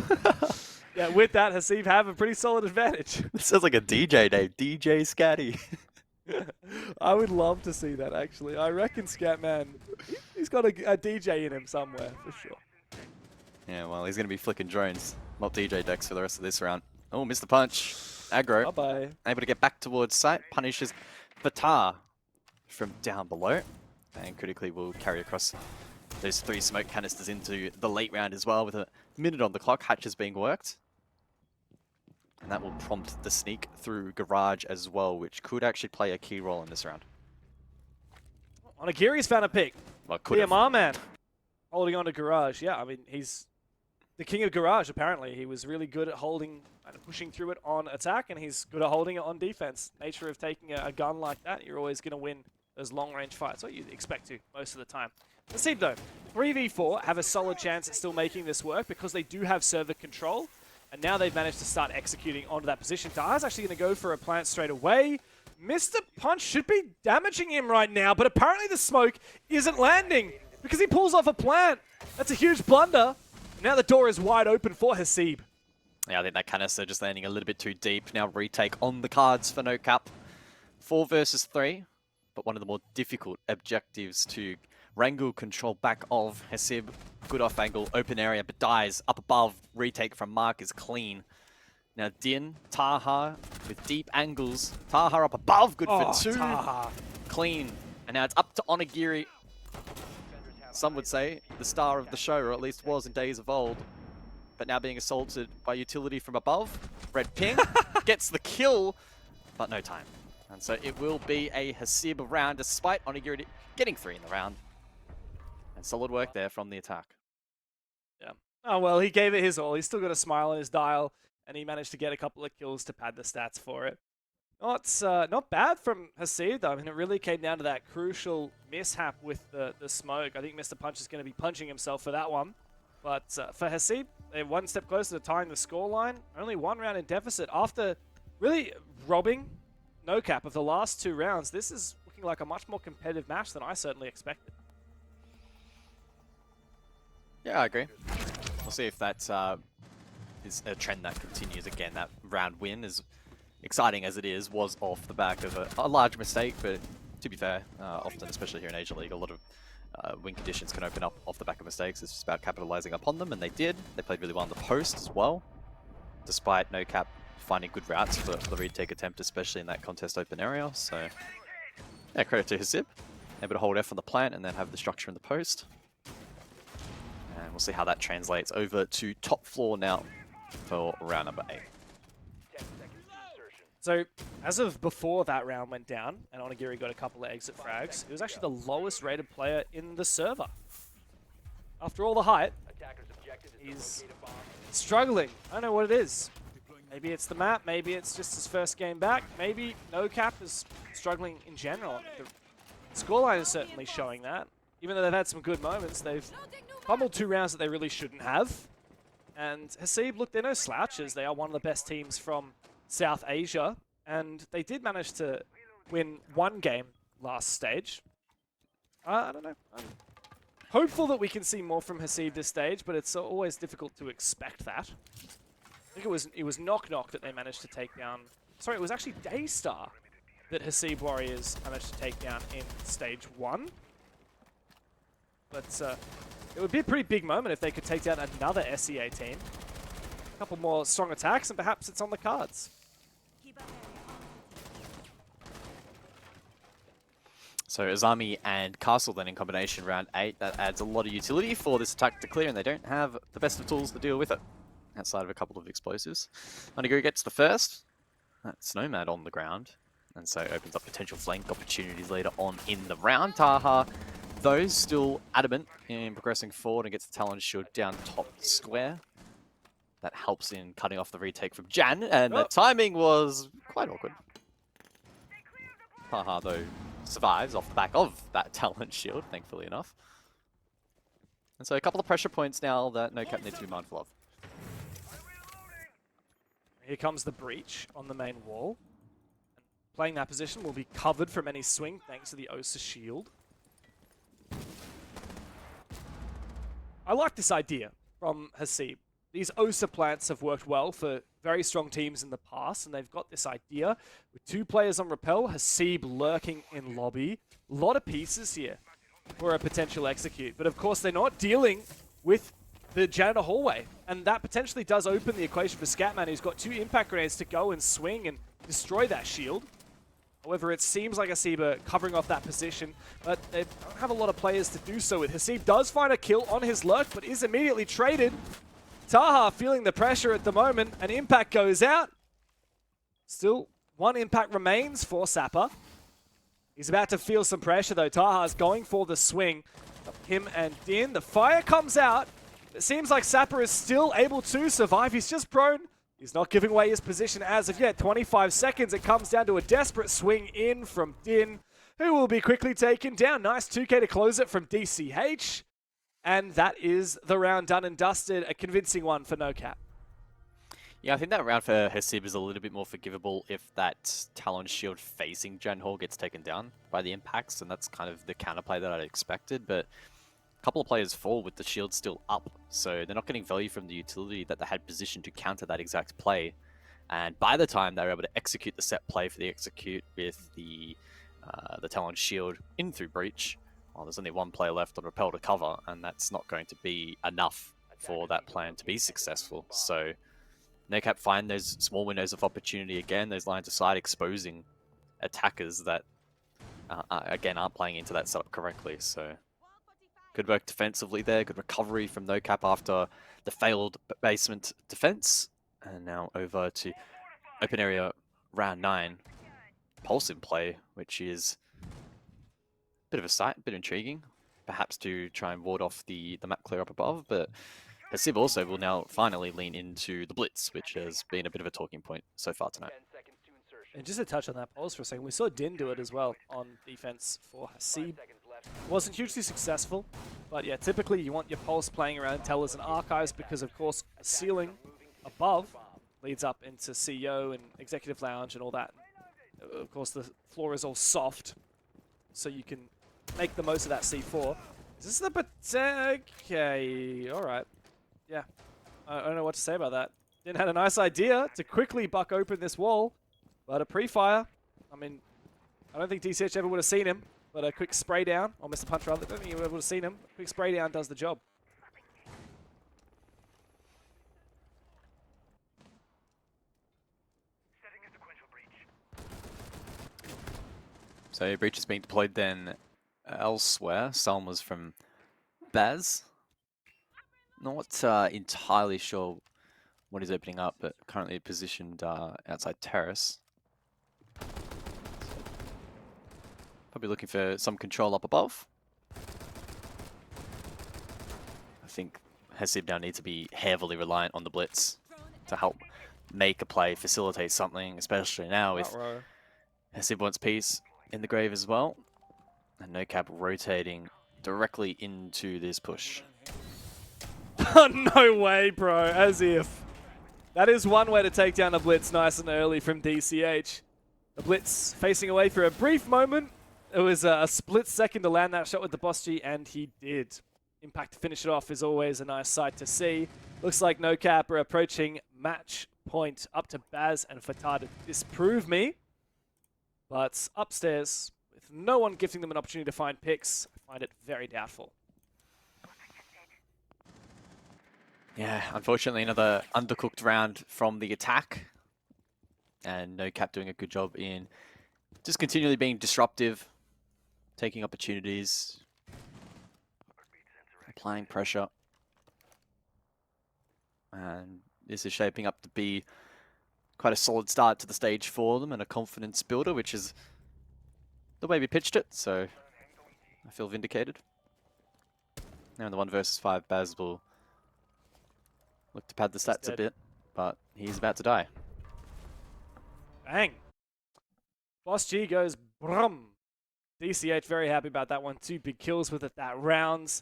yeah, with that, HASIB have a pretty solid advantage. This sounds like a DJ name, DJ Scatty. I would love to see that, actually. I reckon Scatman, he's got a DJ in him somewhere, for sure. Yeah, well, he's going to be flicking drones, not DJ decks for the rest of this round. Oh, Mr. Punch. Aggro. Bye-bye. Able to get back towards site. Punishes Vatar from down below. And critically will carry across those 3 smoke canisters into the late round as well with a minute on the clock. Hatches being worked. And that will prompt the sneak through Garage as well, which could actually play a key role in this round. Onigiri's found a pick. Well, could have. PMR man holding on to Garage. Yeah, I mean, he's the king of Garage, apparently. He was really good at holding and pushing through it on attack, and he's good at holding it on defense. Nature of taking a gun like that, you're always going to win those long-range fights. What you'd expect to most of the time. HASIB, though, 3v4 have a solid chance at still making this work because they do have server control, and now they've managed to start executing onto that position. Da's actually going to go for a plant straight away. Mr. Punch should be damaging him right now, but apparently the smoke isn't landing because he pulls off a plant. That's a huge blunder. Now the door is wide open for HASIB. Yeah, I think that canister just landing a little bit too deep. Now retake on the cards for NOCAP. 4 versus 3, but one of the more difficult objectives to wrangle control back of HASIB. Good off angle, open area, but dies up above. Retake from Mark is clean. Now Din, Taha with deep angles. Taha up above, good for 2. Taha. Clean. And now it's up to Onigiri. Some would say the star of the show, or at least was in days of old. But now being assaulted by utility from above. Red ping gets the kill, but no time. And so it will be a HASIB round, despite Onigiri getting 3 in the round. And solid work there from the attack. Yeah. Oh, well, he gave it his all. He's still got a smile on his dial, and he managed to get a couple of kills to pad the stats for it. Not bad from HASIB, though. I mean, it really came down to that crucial mishap with the smoke. I think Mr. Punch is going to be punching himself for that one. But for HASIB, they're one step closer to tying the scoreline. Only 1 round in deficit. After really robbing NOCAP of the last 2 rounds, this is looking like a much more competitive match than I certainly expected. Yeah, I agree. We'll see if that is a trend that continues. Again, that round win, as exciting as it is, was off the back of a large mistake, but to be fair, often, especially here in Asia League, a lot of win conditions can open up off the back of mistakes. It's just about capitalizing upon them, and they did. They played really well on the post as well, despite NOCAP finding good routes for the retake attempt, especially in that contest open area. So, yeah, credit to HASIB. Able to hold F on the plant and then have the structure in the post. And we'll see how that translates over to top floor now for round number 8. So, as of before that round went down, and Onigiri got a couple of exit frags, he was actually the lowest rated player in the server. After all the hype, Attackers' objective is to he's locate a bomb. struggling. I don't know what it is. Maybe it's the map, maybe it's just his first game back, maybe NOCAP is struggling in general. The scoreline is certainly showing that. Even though they've had some good moments, they've fumbled 2 rounds that they really shouldn't have. And HASIB, look, they're no slouches. They are one of the best teams from South Asia, and they did manage to win 1 game last stage. I don't know. I'm hopeful that we can see more from HASIB this stage, but it's always difficult to expect that. I think it was Knock Knock that they managed to take down. Sorry, it was actually Daystar that HASIB Warriors managed to take down in stage 1. But it would be a pretty big moment if they could take down another SEA team. A couple more strong attacks, and perhaps it's on the cards. So Azami and Castle then in combination round 8. That adds a lot of utility for this attack to clear, and they don't have the best of tools to deal with it, outside of a couple of explosives. Onigiri gets the first. That's Nomad on the ground, and so opens up potential flank opportunities later on in the round. Taha, though, still adamant in progressing forward and gets the Talon Shield down top square. That helps in cutting off the retake from Jan, and the timing was quite awkward. Taha, though, survives off the back of that Talon Shield, thankfully enough. And so a couple of pressure points now that NOCAP needs to be mindful of. Here comes the breach on the main wall. Playing that position will be covered from any swing thanks to the Osa shield. I like this idea from HASIB. These Osa plants have worked well for very strong teams in the past, and they've got this idea with 2 players on rappel, HASIB lurking in lobby. A lot of pieces here for a potential execute, but of course they're not dealing with the janitor hallway, and that potentially does open the equation for Scatman, who's got 2 impact grenades to go and swing and destroy that shield. However, it seems like HASIB are covering off that position, but they don't have a lot of players to do so with. HASIB does find a kill on his lurk, but is immediately traded. Taha feeling the pressure at the moment, and impact goes out. Still, 1 impact remains for Sapper. He's about to feel some pressure though. Taha's going for the swing. Him and Din, the fire comes out. It seems like Sapper is still able to survive. He's just prone. He's not giving away his position as of yet. 25 seconds. It comes down to a desperate swing in from Din, who will be quickly taken down. Nice 2K to close it from DCH. And that is the round done and dusted. A convincing one for NOCAP. Yeah, I think that round for HASIB is a little bit more forgivable if that Talon Shield facing Jan Hall gets taken down by the impacts, and that's kind of the counterplay that I'd expected, but a couple of players fall with the shield still up, so they're not getting value from the utility that they had positioned to counter that exact play. And by the time they were able to execute the set play for the execute with the Talon Shield in through breach, well, there's only 1 player left on rappel to cover, and that's not going to be enough for that plan to be successful. So NOCAP find those small windows of opportunity again, those lines of sight exposing attackers that, again, aren't playing into that setup correctly. So good work defensively there, good recovery from NOCAP after the failed basement defense. And now over to open area round 9. Pulse in play, which is a bit of a sight, a bit intriguing. Perhaps to try and ward off the map clear up above, but HASIB also will now finally lean into the blitz, which has been a bit of a talking point so far tonight. 10 seconds to insertion. And just to touch on that pulse for a second, we saw Din do it as well on defense for 5 HASIB. seconds left. Wasn't hugely successful, but yeah, typically you want your pulse playing around tellers and archives because, of course, the ceiling above leads up into CEO and executive lounge and all that. Of course, the floor is all soft, so you can make the most of that C4. Is this the okay? All right. Yeah, I don't know what to say about that. Din had a nice idea to quickly buck open this wall, but a pre-fire. I mean, I don't think DCH ever would have seen him, but a quick spray down, or Mr. Punch rather, I don't think he ever would have seen him. A quick spray down does the job. So breach is being deployed then elsewhere. Salma's from Baz. Not entirely sure what is opening up, but currently positioned outside terrace. Probably looking for some control up above. I think HASIB now needs to be heavily reliant on the blitz to help make a play, facilitate something, especially now with HASIB wants peace in the grave as well. And NOCAP rotating directly into this push. No way, bro. As if. That is one way to take down a blitz nice and early from DCH. The blitz facing away for a brief moment. It was a split second to land that shot with the Boss G, and he did. Impact to finish it off is always a nice sight to see. Looks like NOCAP are approaching match point, up to Baz and Fatah to disprove me. But upstairs, with no one gifting them an opportunity to find picks, I find it very doubtful. Yeah, unfortunately another undercooked round from the attack. And NOCAP doing a good job in just continually being disruptive, taking opportunities, applying pressure. And this is shaping up to be quite a solid start to the stage for them and a confidence builder, which is the way we pitched it, so I feel vindicated. Now in the 1 versus 5, Baz will look to pad the stats a bit, but he's about to die. Bang! Boss G goes brum. DCH very happy about that one. 2 big kills with it that rounds.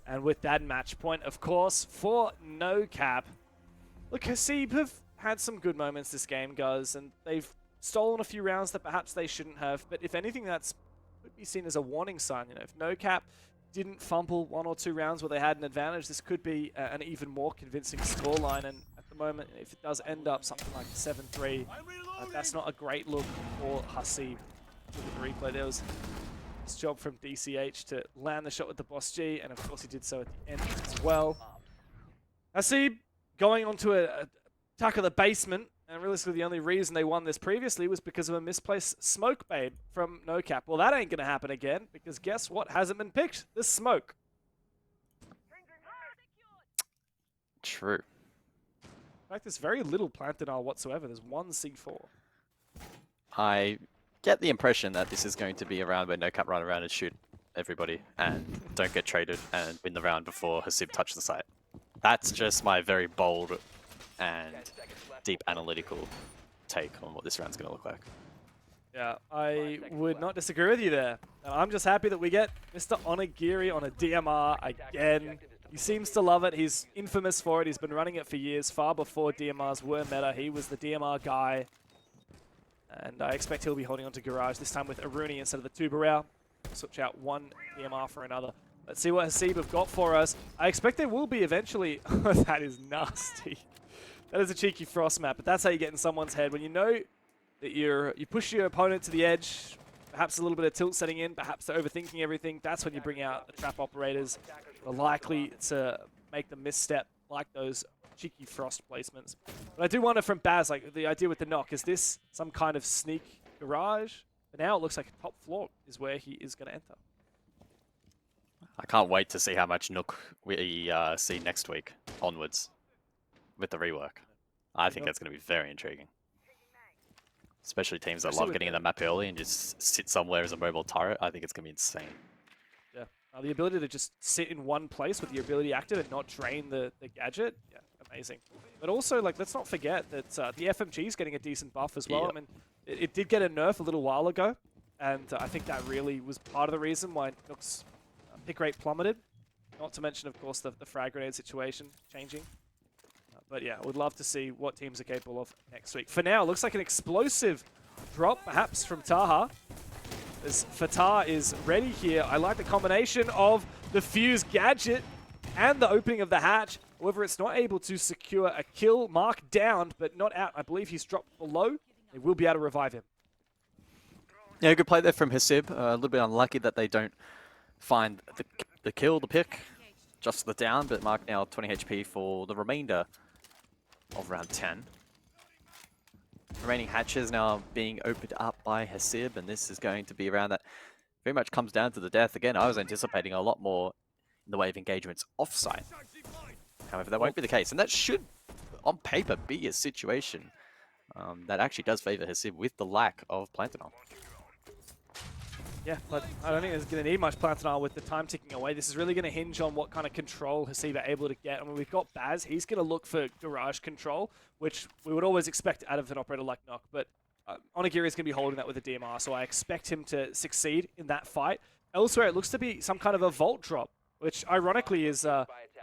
And with that match point, of course, for NOCAP. Look, HASIB have had some good moments this game, guys, and they've stolen a few rounds that perhaps they shouldn't have. But if anything, that's could be seen as a warning sign. You know, if NOCAP didn't fumble 1 or 2 rounds where they had an advantage, this could be an even more convincing scoreline. And at the moment, if it does end up something like 7-3, that's not a great look for HASIB. Look at the replay. There was this job from DCH to land the shot with the Boss G, and of course he did so at the end as well. HASIB going on to a attack of the basement, and realistically the only reason they won this previously was because of a misplaced smoke bait from NOCAP. Well, that ain't going to happen again, because guess what hasn't been picked? The smoke. True. In fact, there's very little plant denial whatsoever. There's 1 C4. I get the impression that this is going to be a round where NOCAP run around and shoot everybody and don't get traded and win the round before HASIB touch the site. That's just my very bold and deep analytical take on what this round's going to look like. Yeah, I would not disagree with you there. I'm just happy that we get Mr. Onigiri on a DMR again. He seems to love it. He's infamous for it. He's been running it for years, far before DMRs were meta. He was the DMR guy. And I expect he'll be holding on to Garage, this time with Aruni instead of the Tubarao. Switch out 1 DMR for another. Let's see what HASIB have got for us. I expect there will be eventually... Oh, that is nasty. That is a cheeky frost map, but that's how you get in someone's head. When you know that you push your opponent to the edge, perhaps a little bit of tilt setting in, perhaps they're overthinking everything, that's when you bring out the trap operators. They're likely to make the misstep like those cheeky frost placements. But I do wonder from Baz, like the idea with the knock, is this some kind of sneak Garage? But now it looks like top floor is where he is going to enter. I can't wait to see how much Nook we see next week onwards with the rework. I think that's going to be very intriguing. Especially teams that love getting in the map early and just sit somewhere as a mobile turret. I think it's going to be insane. Yeah, the ability to just sit in one place with your ability active and not drain the gadget, yeah, amazing. But also, like, let's not forget that the FMG is getting a decent buff as well. Yep. I mean, it did get a nerf a little while ago, and I think that really was part of the reason why Nook's pick rate plummeted. Not to mention, of course, the frag grenade situation changing. But yeah, I would love to see what teams are capable of next week. For now, it looks like an explosive drop, perhaps, from Taha. As Fatah is ready here. I like the combination of the fuse gadget and the opening of the hatch. However, it's not able to secure a kill. Mark down, but not out. I believe he's dropped below. They will be able to revive him. Yeah, good play there from HASIB. A little bit unlucky that they don't find the kill, the pick, just the down, but Mark now 20 HP for the remainder of round 10. Remaining hatches now being opened up by HASIB, and this is going to be a round that very much comes down to the death. Again, I was anticipating a lot more in the way of engagements offsite. However, that won't be the case, and that should, on paper, be a situation that actually does favor HASIB with the lack of Plantinol. Yeah, but I don't think there's going to need much Plantanar with the time ticking away. This is really going to hinge on what kind of control HASIB are able to get. I mean, we've got Baz. He's going to look for garage control, which we would always expect out of an operator like Noc. But Onigiri is going to be holding that with a DMR, so I expect him to succeed in that fight. Elsewhere, it looks to be some kind of a vault drop, which ironically is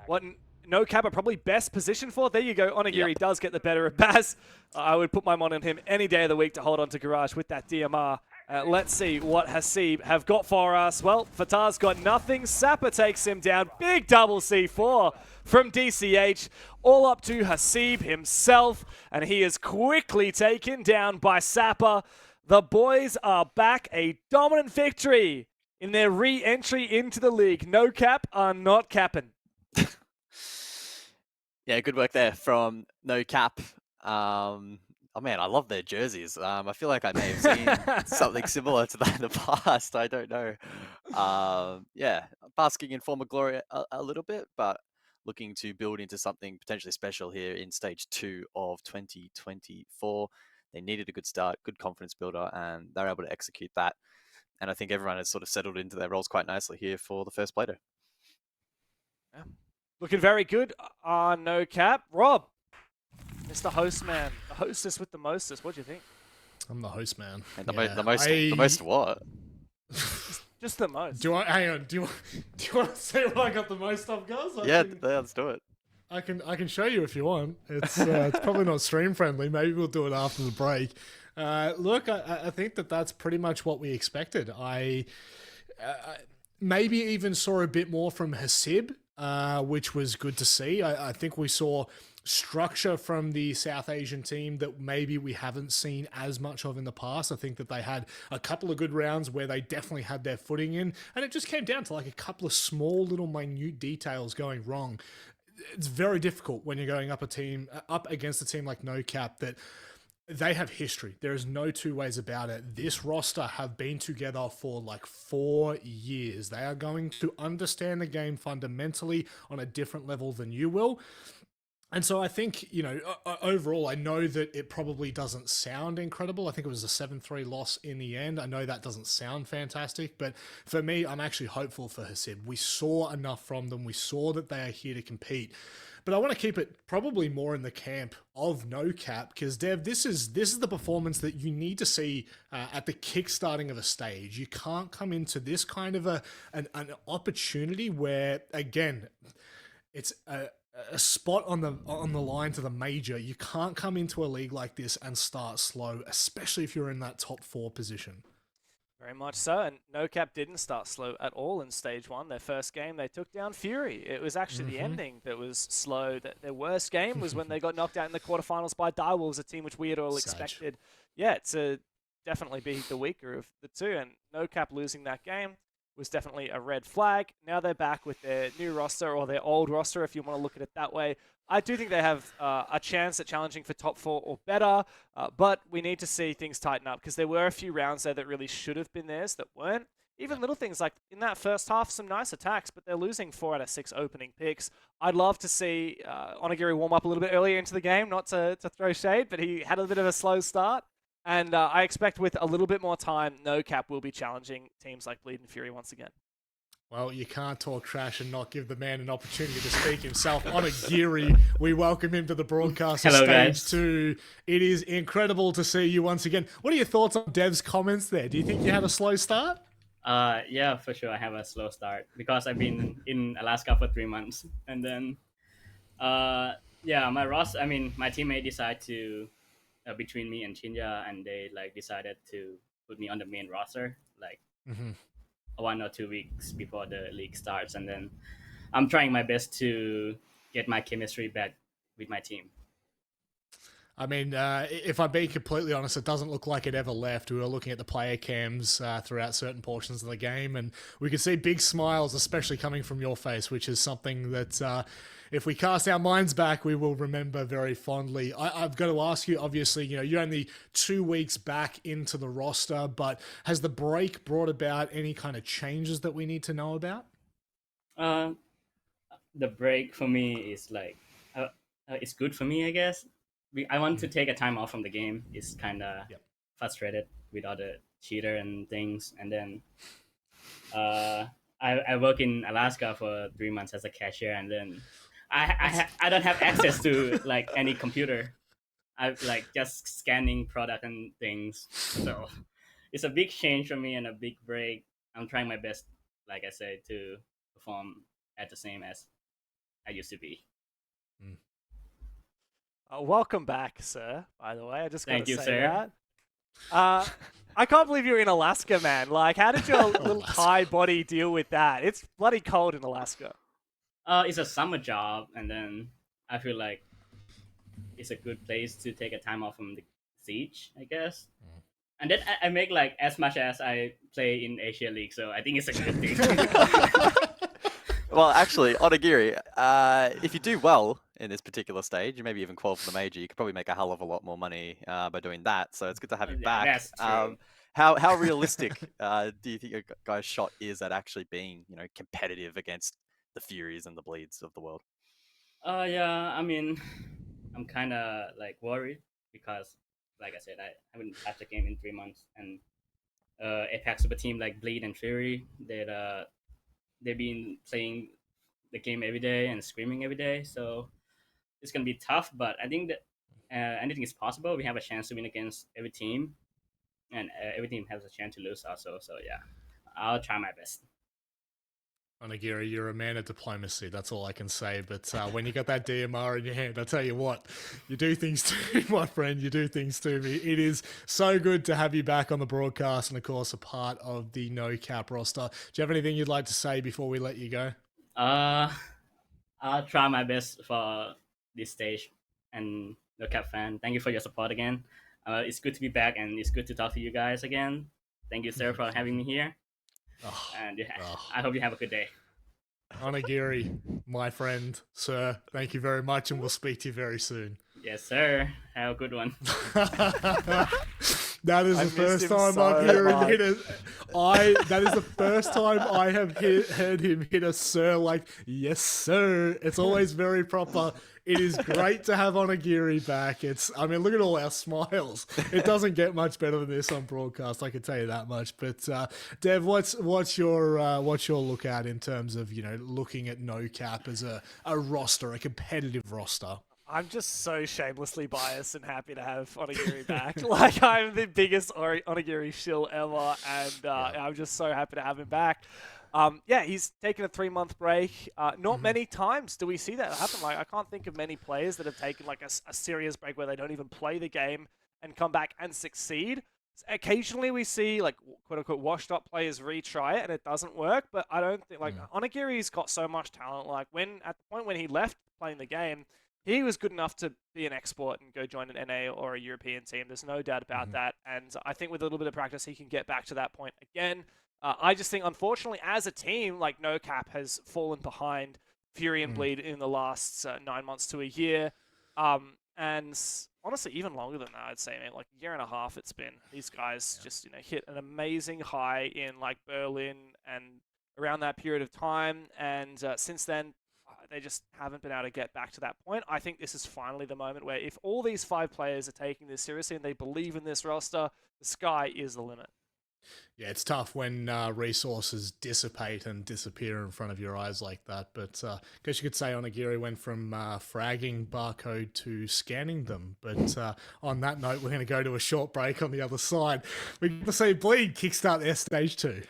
what NOCAP are probably best positioned for. There you go. Onigiri does get the better of Baz. I would put my money on him any day of the week to hold on to garage with that DMR. Let's see what HASIB have got for us. Well, Fatah's got nothing. Sapper takes him down. Big double C4 from DCH. All up to HASIB himself. And he is quickly taken down by Sapper. The boys are back. A dominant victory in their re-entry into the league. NOCAP are not capping. Yeah, good work there from NOCAP. Oh man, I love their jerseys. I feel like I may have seen something similar to that in the past. I don't know. Yeah, basking in former glory a little bit, but looking to build into something potentially special here in stage 2 of 2024. They needed a good start, good confidence builder, and they're able to execute that. And I think everyone has sort of settled into their roles quite nicely here for the first Play-Doh. Yeah. Looking very good on NOCAP. Rob, Mr. Host Man, the hostess with the mostest. What do you think? I'm the host man. And the most what? Just the most. Hang on? Do you want to say what I got the most of, guys? Let's do it. I can show you if you want. It's probably not stream friendly. Maybe we'll do it after the break. Look, I think that's pretty much what we expected. I maybe even saw a bit more from HASIB, which was good to see. I think we saw structure from the South Asian team that maybe we haven't seen as much of in the past. I think that they had a couple of good rounds where they definitely had their footing in, and it just came down to like a couple of small little minute details going wrong. It's very difficult when you're going up against a team like NOCAP that they have history. There is no two ways about it. This roster have been together for like 4 years. They are going to understand the game fundamentally on a different level than you will. And so I think, overall, I know that it probably doesn't sound incredible. I think it was a 7-3 loss in the end. I know that doesn't sound fantastic, but for me, I'm actually hopeful for HASIB. We saw enough from them. We saw that they are here to compete. But I want to keep it probably more in the camp of NOCAP because, Dev, this is the performance that you need to see at the kickstarting of a stage. You can't come into this kind of an opportunity where, again, it's a spot on the line to the major. You can't come into a league like this and start slow, especially if you're in that top 4 position. Very much so, and NOCAP didn't start slow at all in Stage 1. Their first game, they took down Fury. It was actually the ending that was slow. Their worst game was when they got knocked out in the quarterfinals by Direwolves, a team which we had all expected. Yeah, to definitely be the weaker of the two, and NOCAP losing that game was definitely a red flag. Now they're back with their new roster, or their old roster, if you want to look at it that way. I do think they have a chance at challenging for top 4 or better, but we need to see things tighten up because there were a few rounds there that really should have been theirs that weren't. Even little things like in that first half, some nice attacks, but they're losing 4 out of 6 opening picks. I'd love to see Onigiri warm up a little bit earlier into the game, not to throw shade, but he had a bit of a slow start. And I expect with a little bit more time, NOCAP will be challenging teams like Bleed and Fury once again. Well, you can't talk trash and not give the man an opportunity to speak himself. Onigiri, we welcome him to the broadcast of Stage 2. It is incredible to see you once again. What are your thoughts on Dev's comments there? Do you think you had a slow start? Yeah, for sure. I have a slow start because I've been in Alaska for 3 months. And then, my teammate decided to, between me and Chinja, and they decided to put me on the main roster, 1 or 2 weeks before the league starts. And then I'm trying my best to get my chemistry back with my team. I mean, if I'm being completely honest, it doesn't look like it ever left. We were looking at the player cams throughout certain portions of the game, and we could see big smiles, especially coming from your face, which is something that if we cast our minds back, we will remember very fondly. I've got to ask you, obviously, you're only 2 weeks back into the roster, but has the break brought about any kind of changes that we need to know about? The break for me is it's good for me, I guess. I want to take a time off from the game. It's kind of frustrated with other cheater and things. And then I work in Alaska for 3 months as a cashier, and then I don't have access to like any computer. I like just scanning product and things. So it's a big change for me and a big break. I'm trying my best, like I said, to perform at the same as I used to be. Welcome back, sir. By the way, I just got Thank to you, say sir. that. I can't believe you're in Alaska, man. Like, how did your little Alaska. Thai body deal with that? It's bloody cold in Alaska. It's a summer job, and then I feel like it's a good place to take a time off from the siege, I guess. And then I make like as much as I play in Asia League, so I think it's a good thing. Well, actually, Onigiri, if you do well in this particular stage, you maybe even qualify for the major, you could probably make a hell of a lot more money by doing that. So it's good to have you Yeah, back. that's true. How realistic do you think a guy's shot is at actually being, competitive against the Furies and the Bleeds of the world? Yeah, I mean, I'm kind of like worried because, like I said, I haven't touched a game in 3 months, and Apex Super Team like Bleed and Fury, they've been playing the game every day and screaming every day, so it's gonna be tough. But I think that anything is possible. We have a chance to win against every team, and every team has a chance to lose also. So yeah, I'll try my best. Onigiri, you're a man of diplomacy. That's all I can say. But when you got that DMR in your hand, I tell you what, you do things to me, my friend. You do things to me. It is so good to have you back on the broadcast and, of course, a part of the NOCAP roster. Do you have anything you'd like to say before we let you go? I'll try my best for this stage. And NoCap fan, thank you for your support again. It's good to be back, and it's good to talk to you guys again. Thank you, sir, for having me here. And I hope you have a good day. Onigiri, my friend, sir, thank you very much, and we'll speak to you very soon. Yes, sir. Have a good one. That is I the missed first him time so I'm hearing much. hit a. That is the first time I have heard him hit a sir like yes sir. It's always very proper. It is great to have Onigiri back. I mean, look at all our smiles. It doesn't get much better than this on broadcast. I can tell you that much. But Dev, what's your lookout in terms of looking at NoCap as a roster, a competitive roster? I'm just so shamelessly biased and happy to have Onigiri back. Like, I'm the biggest Onigiri shill ever, and I'm just so happy to have him back. Yeah, he's taken a 3-month break. Not many times do we see that happen. Like, I can't think of many players that have taken like a serious break where they don't even play the game and come back and succeed. Occasionally we see like quote unquote washed up players retry it and it doesn't work, but I don't think like Onigiri's got so much talent. Like at the point when he left playing the game, he was good enough to be an export and go join an NA or a European team. There's no doubt about that. And I think with a little bit of practice, he can get back to that point again. I just think, unfortunately, as a team, like NoCap has fallen behind Fury and Bleed in the last 9 months to a year. And honestly, even longer than that, I'd say, man, like a year and a half it's been. These guys just, hit an amazing high in like Berlin and around that period of time. And since then, they just haven't been able to get back to that point. I think this is finally the moment where if all these 5 players are taking this seriously and they believe in this roster, the sky is the limit. Yeah, it's tough when resources dissipate and disappear in front of your eyes like that. But I guess you could say Onigiri went from fragging barcode to scanning them. But on that note, we're going to go to a short break on the other side. We're going to see Bleed kickstart their stage 2.